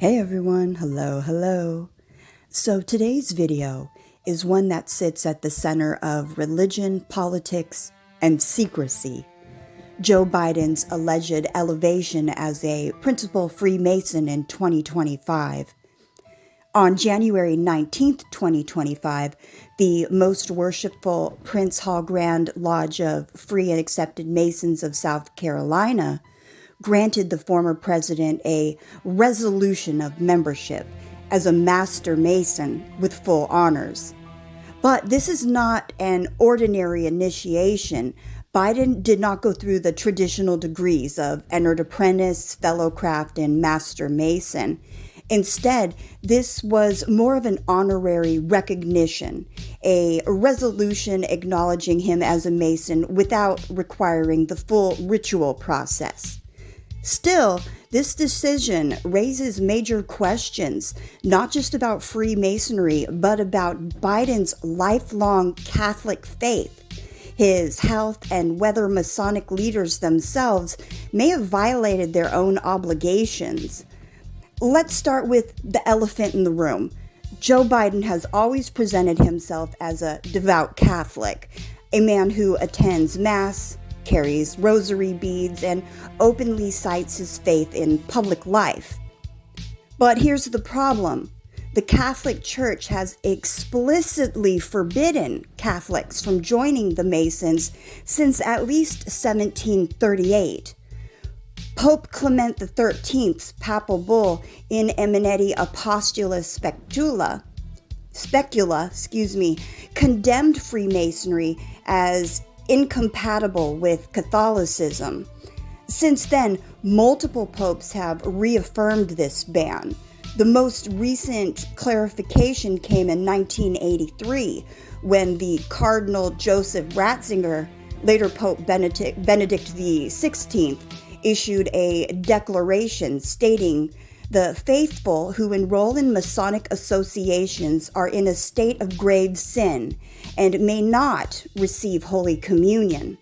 Hey everyone, hello. So today's video is one that sits at the center of religion, politics, and secrecy. Joe Biden's alleged elevation as a principal Freemason in 2025. On January 19th, 2025, the Most Worshipful Prince Hall Grand Lodge of Free and Accepted Masons of South Carolina granted the former president a resolution of membership as a Master Mason with full honors. But this is not an ordinary initiation. Biden did not go through the traditional degrees of Entered Apprentice, Fellowcraft, and Master Mason. Instead, this was more of an honorary recognition, a resolution acknowledging him as a Mason without requiring the full ritual process. Still, this decision raises major questions, not just about Freemasonry, but about Biden's lifelong Catholic faith, his health, and whether Masonic leaders themselves may have violated their own obligations. Let's start with the elephant in the room. Joe Biden has always presented himself as a devout Catholic, a man who attends Mass, carries rosary beads, and openly cites his faith in public life. But here's the problem. The Catholic Church has explicitly forbidden Catholics from joining the Masons since at least 1738. Pope Clement XIII's papal bull In Eminenti Apostula Specula, condemned Freemasonry as incompatible with Catholicism. Since then, multiple popes have reaffirmed this ban. The most recent clarification came in 1983 when the Cardinal Joseph Ratzinger, later Pope Benedict XVI, issued a declaration stating the faithful who enroll in Masonic associations are in a state of grave sin and may not receive Holy Communion.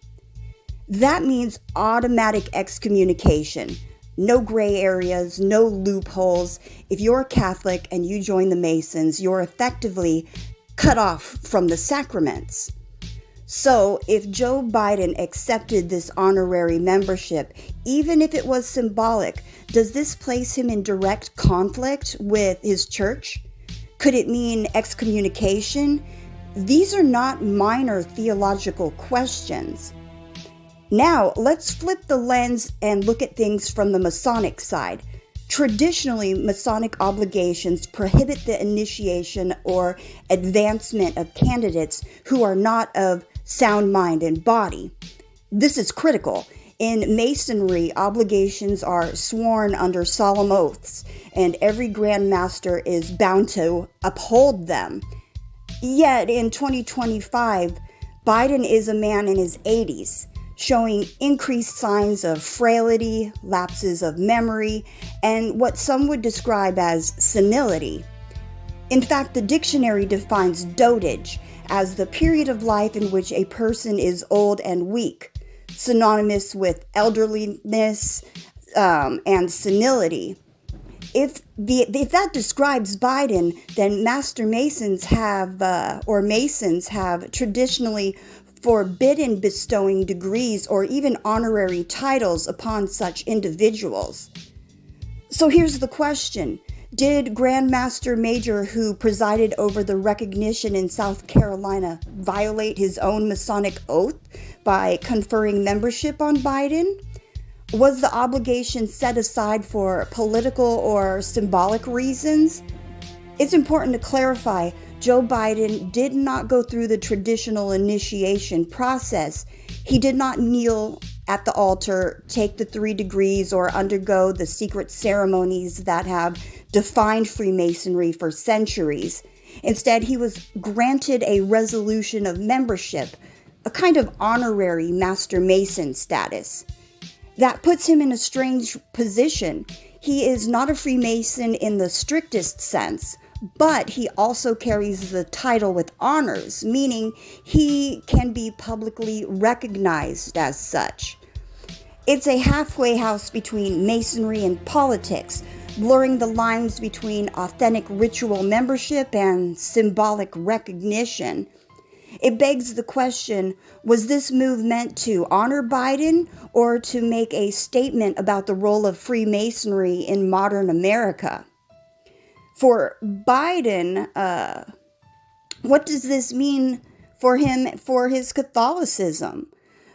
That means automatic excommunication, no gray areas, no loopholes. If you're a Catholic and you join the Masons, you're effectively cut off from the sacraments. So, if Joe Biden accepted this honorary membership, even if it was symbolic, does this place him in direct conflict with his church? Could it mean excommunication? These are not minor theological questions. Now, let's flip the lens and look at things from the Masonic side. Traditionally, Masonic obligations prohibit the initiation or advancement of candidates who are not of sound mind and body. This is critical. In Masonry, obligations are sworn under solemn oaths, and every Grand Master is bound to uphold them. Yet, in 2025, Biden is a man in his 80s, showing increased signs of frailty, lapses of memory, and what some would describe as senility. In fact, the dictionary defines dotage as the period of life in which a person is old and weak, synonymous with elderliness and senility. If that describes Biden, then Master Masons Masons have traditionally forbidden bestowing degrees or even honorary titles upon such individuals. So here's the question. Did Grand Master Major, who presided over the recognition in South Carolina, violate his own Masonic oath by conferring membership on Biden? Was the obligation set aside for political or symbolic reasons? It's important to clarify, Joe Biden did not go through the traditional initiation process. He did not kneel at the altar, take the 3 degrees, or undergo the secret ceremonies that have defined Freemasonry for centuries. Instead, he was granted a resolution of membership, a kind of honorary Master Mason status. That puts him in a strange position. He is not a Freemason in the strictest sense, but he also carries the title with honors, meaning he can be publicly recognized as such. It's a halfway house between Masonry and politics, blurring the lines between authentic ritual membership and symbolic recognition. It begs the question, was this move meant to honor Biden or to make a statement about the role of Freemasonry in modern America? For Biden, what does this mean for him, for his Catholicism?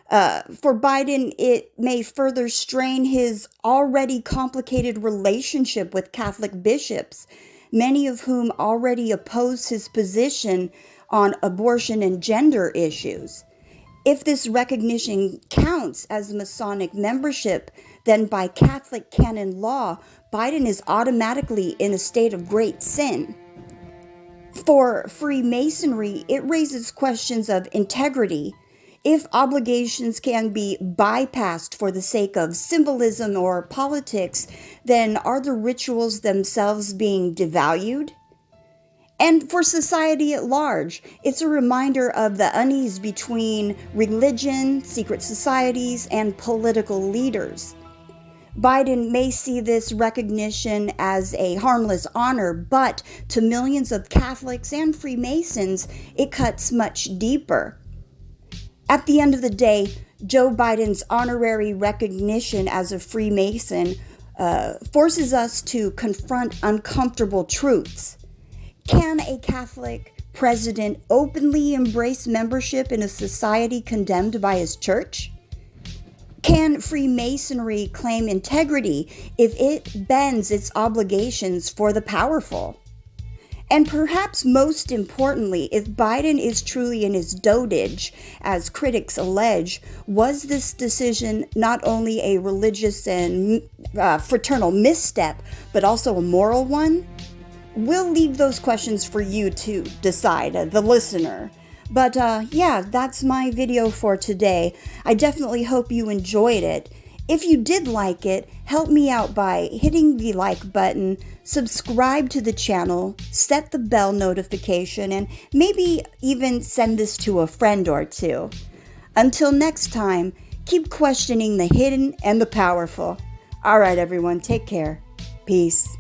For Biden, it may further strain his already complicated relationship with Catholic bishops, many of whom already oppose his position on abortion and gender issues. If this recognition counts as Masonic membership, then by Catholic canon law, Biden is automatically in a state of great sin. For Freemasonry, it raises questions of integrity. If obligations can be bypassed for the sake of symbolism or politics, then are the rituals themselves being devalued? And for society at large, it's a reminder of the unease between religion, secret societies, and political leaders. Biden may see this recognition as a harmless honor, but to millions of Catholics and Freemasons, it cuts much deeper. At the end of the day, Joe Biden's honorary recognition as a Freemason forces us to confront uncomfortable truths. Can a Catholic president openly embrace membership in a society condemned by his church? Can Freemasonry claim integrity if it bends its obligations for the powerful? And perhaps most importantly, if Biden is truly in his dotage, as critics allege, was this decision not only a religious and fraternal misstep, but also a moral one? We'll leave those questions for you to decide, the listener. But yeah, that's my video for today. I definitely hope you enjoyed it. If you did like it, help me out by hitting the like button, subscribe to the channel, set the bell notification, and maybe even send this to a friend or two. Until next time, keep questioning the hidden and the powerful. All right, everyone, take care. Peace.